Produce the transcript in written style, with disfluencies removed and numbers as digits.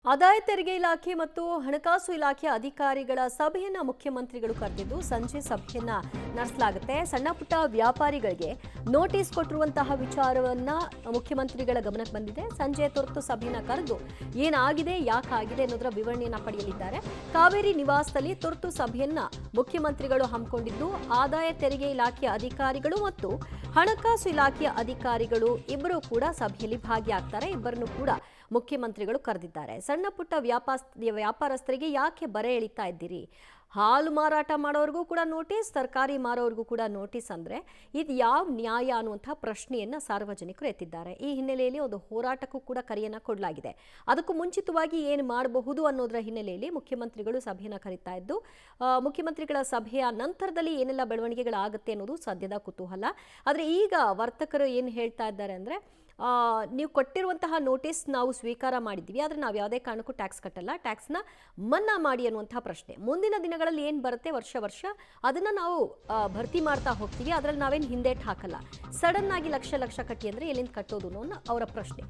ಆದಾಯ ತೆರಿಗೆ ಇಲಾಖೆ ಮತ್ತು ಹಣಕಾಸು ಇಲಾಖೆ ಅಧಿಕಾರಿಗಳ ಸಭೆಯನ್ನ ಮುಖ್ಯಮಂತ್ರಿಗಳು ಕರೆದಿದ್ದು ಸಂಜೆ ಸಭೆಯನ್ನ ನಡೆಸಲಾಗುತ್ತೆ. ಸಣ್ಣ ಪುಟ್ಟ ವ್ಯಾಪಾರಿಗಳಿಗೆ ನೋಟಿಸ್ ಕೊಟ್ಟಿರುವಂತಹ ವಿಚಾರವನ್ನ ಮುಖ್ಯಮಂತ್ರಿಗಳ ಗಮನಕ್ಕೆ ಬಂದಿದೆ. ಸಂಜೆ ತುರ್ತು ಸಭೆಯನ್ನ ಕರೆದು ಏನಾಗಿದೆ ಯಾಕಾಗಿದೆ ಅನ್ನೋದರ ವಿವರಣೆಯನ್ನ ಪಡೆಯಲಿದ್ದಾರೆ. ಕಾವೇರಿ ನಿವಾಸದಲ್ಲಿ ತುರ್ತು ಸಭೆಯನ್ನ ಮುಖ್ಯಮಂತ್ರಿಗಳು ಹಮ್ಮಿಕೊಂಡಿದ್ದು ಆದಾಯ ತೆರಿಗೆ ಇಲಾಖೆಯ ಅಧಿಕಾರಿಗಳು ಮತ್ತು ಹಣಕಾಸು ಇಲಾಖೆಯ ಅಧಿಕಾರಿಗಳು ಇಬ್ಬರು ಕೂಡ ಸಭೆಯಲ್ಲಿ ಭಾಗಿಯಾಗ್ತಾರೆ. ಇಬ್ಬರನ್ನು ಕೂಡ ಮುಖ್ಯಮಂತ್ರಿಗಳು ಕರೆದಿದ್ದಾರೆ. ಸಣ್ಣ ಪುಟ್ಟ ವ್ಯಾಪಾರಸ್ಥರಿಗೆ ಯಾಕೆ ಬರೆ ಎಳಿತಾ ಇದ್ದೀರಿ? ಹಾಲು ಮಾರಾಟ ಮಾಡೋರಿಗೂ ಕೂಡ ನೋಟಿಸ್, ತರಕಾರಿ ಮಾರೋರಿಗೂ ಕೂಡ ನೋಟಿಸ್ ಅಂದ್ರೆ ಇದು ಯಾವ ನ್ಯಾಯ ಅನ್ನುವಂತಹ ಪ್ರಶ್ನೆಯನ್ನ ಸಾರ್ವಜನಿಕರು ಎತ್ತಿದ್ದಾರೆ. ಈ ಹಿನ್ನೆಲೆಯಲ್ಲಿ ಒಂದು ಹೋರಾಟಕ್ಕೂ ಕೂಡ ಕರೆಯನ್ನ ಕೊಡಲಾಗಿದೆ. ಅದಕ್ಕೂ ಮುಂಚಿತವಾಗಿ ಏನು ಮಾಡಬಹುದು ಅನ್ನೋದರ ಹಿನ್ನೆಲೆಯಲ್ಲಿ ಮುಖ್ಯಮಂತ್ರಿಗಳು ಸಭೆಯನ್ನ ಕರೀತಾ ಇದ್ದು ಮುಖ್ಯಮಂತ್ರಿಗಳ ಸಭೆಯ ನಂತರದಲ್ಲಿ ಏನೆಲ್ಲ ಬೆಳವಣಿಗೆಗಳಾಗುತ್ತೆ ಅನ್ನೋದು ಸದ್ಯದ ಕುತೂಹಲ. ಆದರೆ ಈಗ ವರ್ತಕರು ಏನು ಹೇಳ್ತಾ ಇದ್ದಾರೆ ಅಂದ್ರೆ ನೀವು ಕೊಟ್ಟಿರುವಂತಹ ನೋಟಿಸ್ ನಾವು ಸ್ವೀಕಾರ ಮಾಡಿದ್ದೀವಿ, ಆದರೆ ನಾವು ಯಾವುದೇ ಕಾರಣಕ್ಕೂ ಟ್ಯಾಕ್ಸ್ ಕಟ್ಟಲ್ಲ, ಟ್ಯಾಕ್ಸ್ನ ಮನ್ನಾ ಮಾಡಿ ಅನ್ನುವಂತಹ ಪ್ರಶ್ನೆ. ಮುಂದಿನ ದಿನಗಳಲ್ಲಿ ಏನು ಬರುತ್ತೆ ವರ್ಷ ಅದನ್ನು ನಾವು ಭರ್ತಿ ಮಾಡ್ತಾ ಹೋಗ್ತೀವಿ, ಅದರಲ್ಲಿ ನಾವೇನು ಹಿಂದೇಟು ಹಾಕಲ್ಲ. ಸಡನ್ ಆಗಿ ಲಕ್ಷ ಕಟ್ಟಿ ಅಂದರೆ ಎಲ್ಲಿಂದ ಕಟ್ಟೋದು ಅನ್ನೋ ಅವರ ಪ್ರಶ್ನೆ.